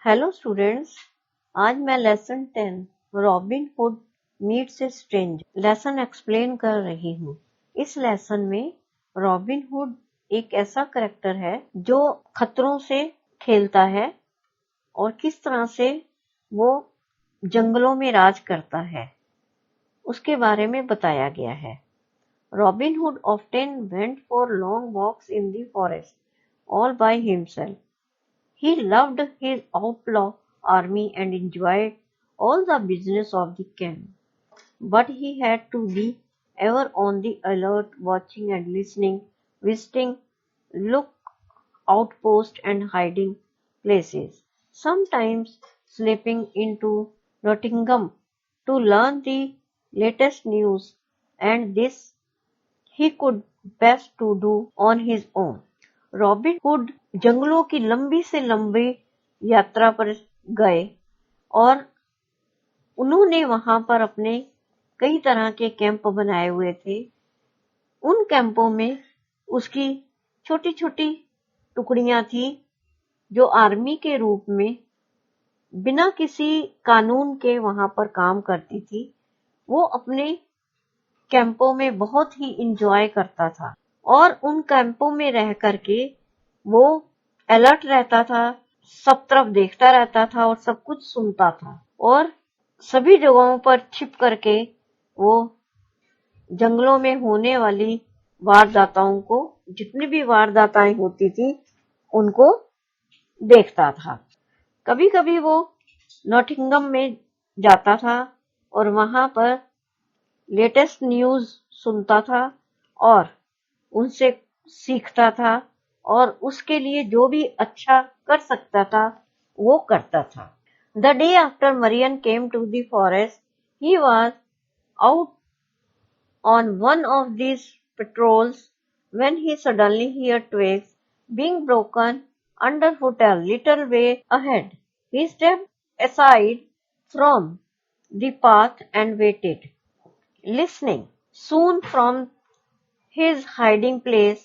Hello students. आज मैं lesson 10 robin hood meets A stranger lesson explain कर रही हूँ। इस लेसन में रॉबिन हुड एक ऐसा करेक्टर है जो खतरों से खेलता है और किस तरह से वो जंगलों में राज करता है उसके बारे में बताया गया है। Robin Hood often went for long walks in the forest all by himself. He loved his outlaw army and enjoyed all the business of the camp. But he had to be ever on the alert, watching and listening, visiting look-out posts and hiding places, sometimes slipping into Nottingham to learn the latest news, and this he could best to do on his own. Robin hood जंगलों की लंबी से लंबी यात्रा पर गए और उन्होंने वहां पर अपने कई तरह के कैंप बनाए हुए थे। उन कैंपों में उसकी छोटी छोटी टुकड़ियां थी जो आर्मी के रूप में बिना किसी कानून के वहां पर काम करती थी। वो अपने कैंपों में बहुत ही इंजॉय करता था और उन कैंपों में रह करके वो अलर्ट रहता था, सब तरफ देखता रहता था और सब कुछ सुनता था और सभी जगहों पर छिप करके वो जंगलों में होने वाली वारदाताओं को, जितनी भी वारदाताएं होती थी, उनको देखता था। कभी कभी वो नॉटिंघम में जाता था और वहां पर लेटेस्ट न्यूज सुनता था और उनसे सीखता था और उसके लिए जो भी अच्छा कर सकता था वो करता था। The day after Marian came to the forest, he was out on one of these patrols when he suddenly heard twigs being broken underfoot a little way ahead. He stepped aside from the path and waited, listening. Soon from his hiding place,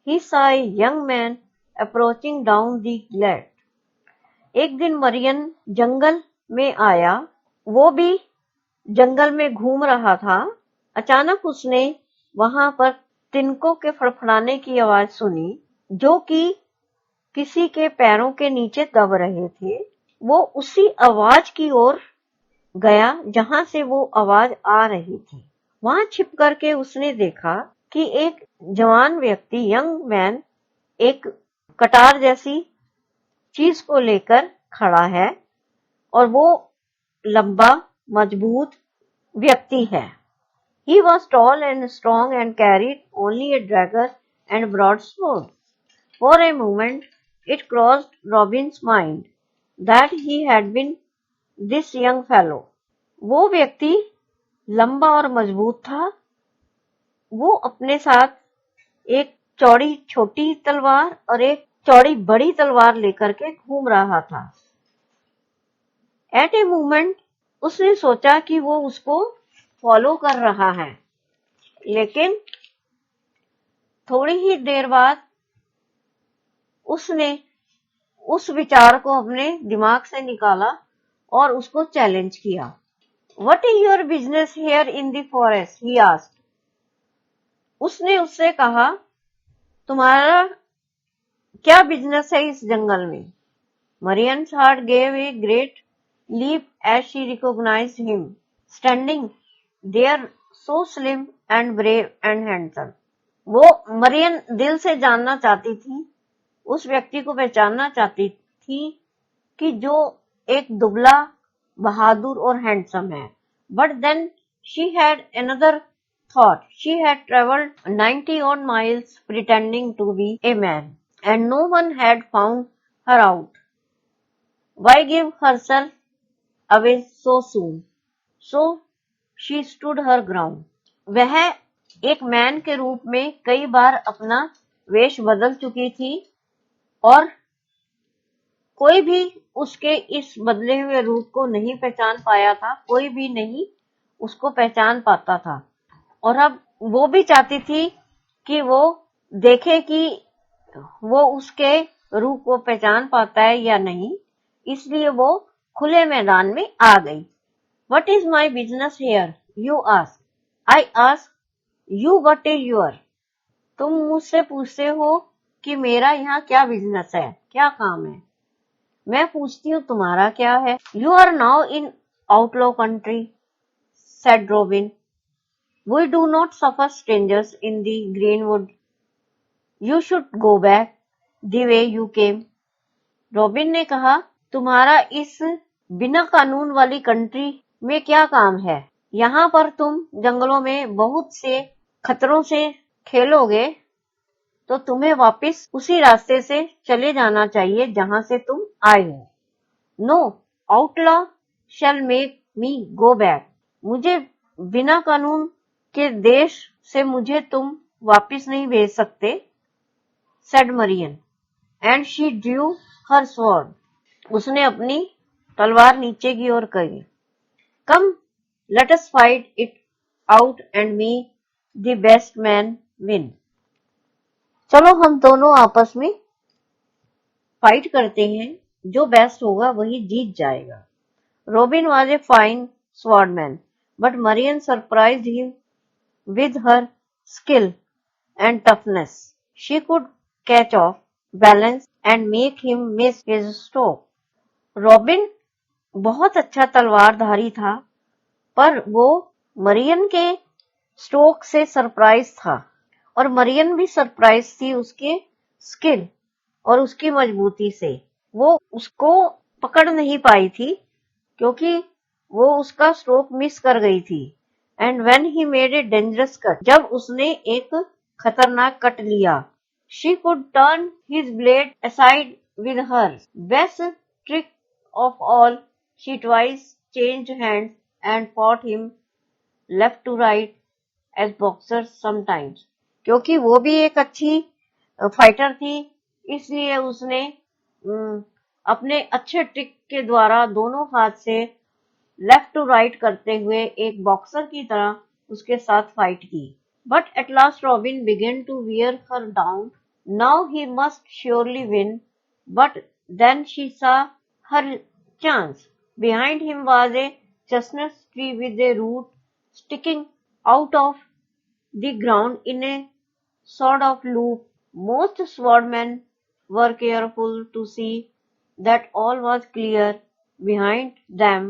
he saw a young man approaching down the glade. एक दिन Marion जंगल में आया, वो भी जंगल में घूम रहा था। अचानक उसने वहां पर तिनकों के फड़फड़ाने की आवाज सुनी जो कि किसी के पैरों के नीचे दब रहे थे। वो उसी आवाज की ओर गया जहां से वो आवाज आ रही थी। वहां छिप करके उसने देखा कि एक जवान व्यक्ति, यंग मैन, एक कटार जैसी चीज को लेकर खड़ा है और वो लंबा मजबूत व्यक्ति है। He was tall and strong and carried only a dagger and broadsword. For a moment it crossed Robin's mind that he had been this young fellow. वो व्यक्ति लंबा और मजबूत था। वो अपने साथ एक चौड़ी छोटी तलवार और एक चौड़ी बड़ी तलवार लेकर के घूम रहा था। एट ए मोमेंट उसने सोचा कि वो उसको फॉलो कर रहा है, लेकिन थोड़ी ही देर बाद उसने उस विचार को अपने दिमाग से निकाला और उसको चैलेंज किया। What is your business here in the forest? He asked. उसने उससे कहा, तुम्हारा क्या बिजनेस है इस जंगल में? Marian's heart gave a great leap as she recognized him, standing there so slim and brave and handsome. वो मरियन दिल से जानना चाहती थी, उस व्यक्ति को पहचानना चाहती थी कि जो एक दुबला, बहादुर और हैंडसम है। But then she had another thought. She had traveled 90 odd miles pretending to be a man, and no one had found her out. Why give herself away so soon? So she stood her ground. वह एक man के रूप में कई बार अपना वेश बदल चुकी थी और कोई भी उसके इस बदले हुए रूप को नहीं पहचान पाया था। कोई भी नहीं उसको पहचान पाता था और अब वो भी चाहती थी कि वो देखे कि वो उसके रूप को पहचान पाता है या नहीं। इसलिए वो खुले मैदान में आ गई। What is my business here? You ask. I ask you what is your? तुम मुझसे पूछते हो कि मेरा यहाँ क्या बिजनेस है, क्या काम है। मैं पूछती हूँ तुम्हारा क्या है। You are now in outlaw country, said Robin. We do not suffer strangers in the greenwood. You should go back the way you came. Robin ने कहा, तुम्हारा इस बिना कानून वाली कंट्री में क्या काम है। यहाँ पर तुम जंगलों में बहुत से खतरों से खेलोगे, तो तुम्हें वापस उसी रास्ते से चले जाना चाहिए जहां से तुम आए हो। No outlaw shall make me go back. मुझे बिना कानून के देश से मुझे तुम वापस नहीं भेज सकते, said Marian, and she drew her sword. उसने अपनी तलवार नीचे की ओर करी। Come let us fight it out and may the best man win. चलो हम दोनों आपस में फाइट करते हैं, जो बेस्ट होगा वही जीत जाएगा। Robin was a fine swordsman, but Marian surprised him with her skill and toughness. She could catch off balance and make him miss his stroke. Robin बहुत अच्छा तलवारधारी था, पर वो मरियन के स्ट्रोक से सरप्राइज था, और मरियन भी सरप्राइज थी उसके स्किल और उसकी मजबूती से। वो उसको पकड़ नहीं पाई थी क्योंकि वो उसका स्ट्रोक मिस कर गई थी। And when he made a dangerous cut, जब उसने एक खतरनाक कट लिया, she could turn his blade aside with her best trick of all. She twice changed hands and fought him left to right as boxers sometimes. क्योंकि वो भी एक अच्छी फाइटर थी, इसलिए उसने अपने अच्छे ट्रिक के द्वारा दोनों हाथ से लेफ्ट टू राइट करते हुए एक बॉक्सर की तरह उसके साथ फाइट की। But at last Robin began to wear her down. Now he must surely win, but then she saw her chance. Behind him was a chestnut tree with a root sticking out of the ground in a sort of loop. Most swordmen were careful to see that all was clear behind them,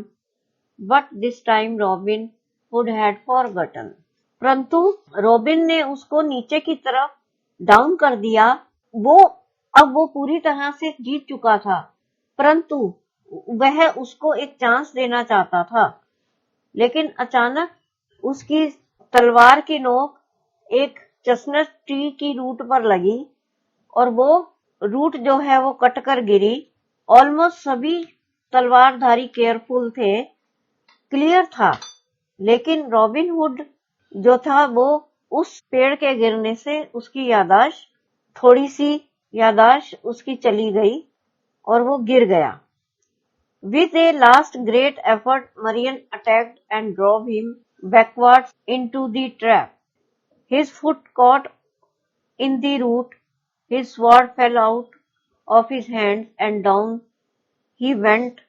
but this time Robin Hood had forgotten. परंतु robin ने उसको नीचे की तरफ down कर दिया। अब वो पूरी तरह से जीत चुका था, परंतु वह उसको एक चांस देना चाहता था। लेकिन अचानक उसकी तलवार की नोक एक चestnut ट्री की रूट पर लगी और वो रूट जो है वो कट कर गिरी। ऑलमोस्ट सभी तलवारधारी केयरफुल थे, क्लियर था, लेकिन रॉबिन हुड जो था वो उस पेड़ के गिरने से उसकी थोड़ी सी यादाश्त उसकी चली गई और वो गिर गया। With a last great effort, Marian attacked and drove him backwards into the trap. His foot caught in the root, his sword fell out of his hands, and down he went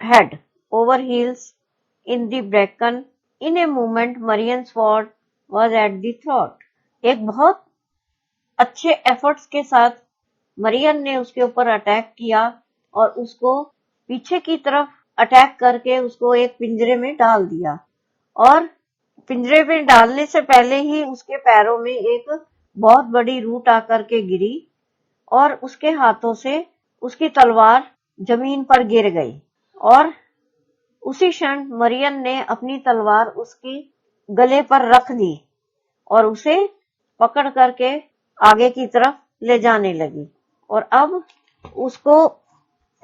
head over heels in the bracken. In a moment, Marian's sword was at the throat. एक बहुत अच्छे efforts के साथ Marion ने उसके ऊपर attack किया और उसको पीछे की तरफ अटैक करके उसको एक पिंजरे में डाल दिया, और पिंजरे में डालने से पहले ही उसके पैरों में एक बहुत बड़ी रूट आकर के गिरी और उसके हाथों से उसकी तलवार जमीन पर गिर गई। और उसी क्षण मरियन ने अपनी तलवार उसकी गले पर रख दी और उसे पकड़ करके आगे की तरफ ले जाने लगी, और अब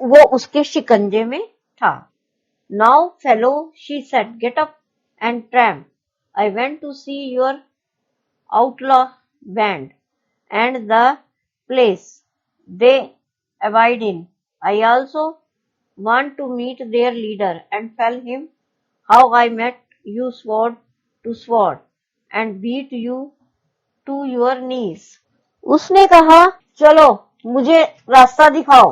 वो उसके शिकंजे में था। Now fellow, she said, get up and tramp. I went to see your outlaw band and the place they abide in. I also want to meet their leader and tell him how I met you sword to sword and beat you to your knees. उसने कहा, चलो मुझे रास्ता दिखाओ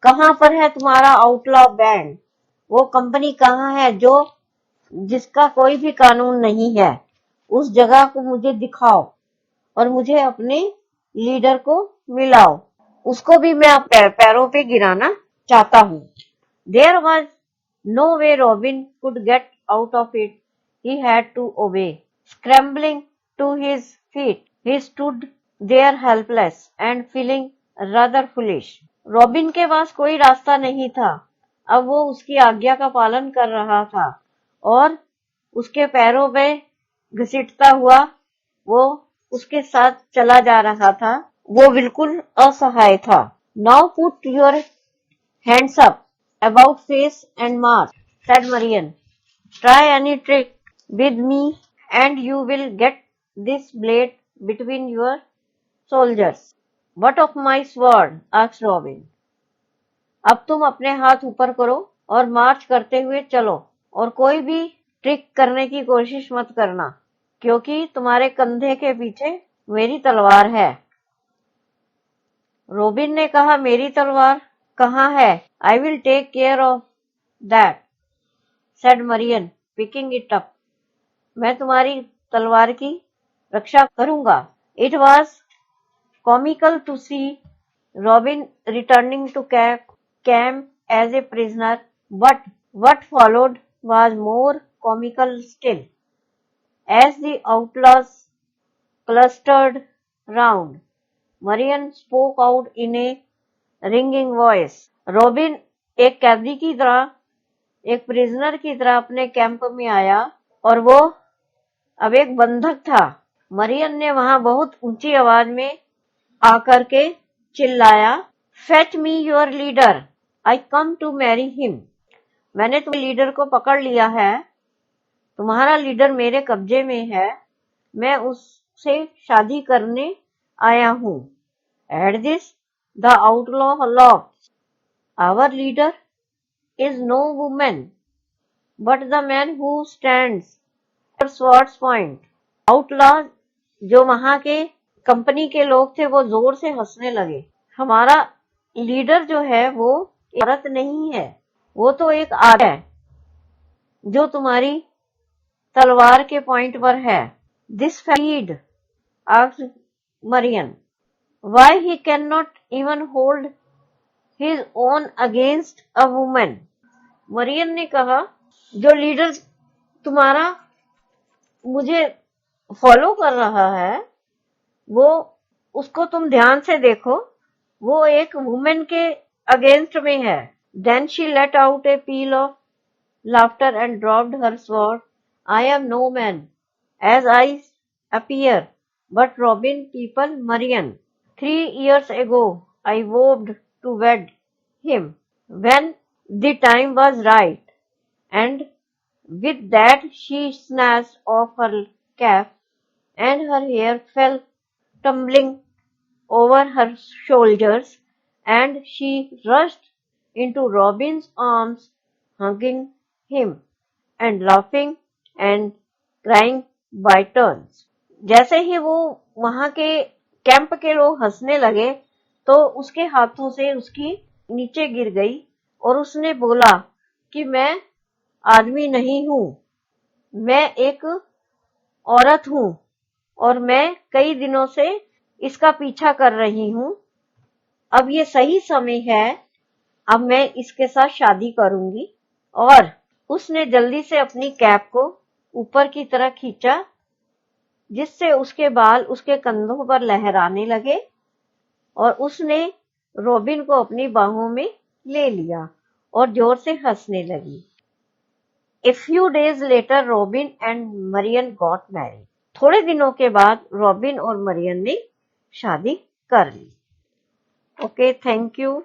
कहाँ पर है तुम्हारा आउटलॉ बैंड? वो कंपनी कहाँ है जो जिसका कोई भी कानून नहीं है? उस जगह को मुझे दिखाओ और मुझे अपने लीडर को मिलाओ। उसको भी मैं पैरों पे गिराना चाहता हूँ। There was no way Robin could get out of it. He had to obey. Scrambling to his feet, he stood there helpless and feeling rather foolish. Robin के पास कोई रास्ता नहीं था। अब वो उसकी आज्ञा का पालन कर रहा था और उसके पैरों में घसीटता हुआ वो उसके साथ चला जा रहा था। वो बिल्कुल असहाय था। Now put your hands up, about face and march, said Marian. Try any trick with me and you will get this blade between your shoulders. What of my sword? asked Robin. अब तुम अपने हाथ ऊपर करो और मार्च करते हुए चलो और कोई भी ट्रिक करने की कोशिश मत करना, क्योंकि तुम्हारे कंधे के पीछे मेरी तलवार है। रॉबिन ने कहा, मेरी तलवार कहाँ है? I will take care of that, said Marian, picking it up. मैं तुम्हारी तलवार की रक्षा करूंगा। It was comical to see Robin returning to camp as a prisoner, but what followed was more comical still. As the outlaws clustered round, Marian spoke out in a ringing voice. Robin एक कैदी की तरह, एक prisoner की तरह अपने camp में आया और वो अब एक बंधक था। मरियन ने वहां बहुत ऊंची आवाज में आकर के चिल्लाया, fetch me your leader, I come to marry him. मैंने तुम्हारे लीडर को पकड़ लिया है, तुम्हारा लीडर मेरे कब्जे में है, मैं उससे शादी करने आया हूं। At this the outlaw laughed. Our leader is no woman, but the man who stands at sword's point. Outlaw जो वहां के कंपनी के लोग थे वो जोर से हंसने लगे। हमारा लीडर जो है वो औरत नहीं है, वो तो एक आदमी है जो तुम्हारी तलवार के पॉइंट पर है। This feed asked Marian. Why he cannot even hold his own against a woman? Marion ने कहा, जो लीडर तुम्हारा मुझे फॉलो कर रहा है वो उसको तुम ध्यान से देखो, वो एक वुमेन के अगेंस्ट में है। Then she let out a peal of laughter and dropped her sword. I am no man, as I appear, but Robin people Marian. 3 years ago I vowed to wed him when the time was right, and with that she snatched off her cap and her hair fell tumbling over her shoulders, and she rushed into Robin's arms, hugging him and laughing and crying by turns. जैसे ही वो वहां के camp के लोग हंसने लगे तो उसके हाथों से उसकी नीचे गिर गई और उसने बोला कि मैं आदमी नहीं हूं, मैं एक औरत हूं और मैं कई दिनों से इसका पीछा कर रही हूं। अब ये सही समय है, अब मैं इसके साथ शादी करूंगी। और उसने जल्दी से अपनी कैप को ऊपर की तरफ खींचा जिससे उसके बाल उसके कंधों पर लहराने लगे और उसने रॉबिन को अपनी बाहों में ले लिया और जोर से हंसने लगी। A few days later, Robin and Marian got married. थोड़े दिनों के बाद रॉबिन और मरियन ने शादी कर ली। Okay, thank you.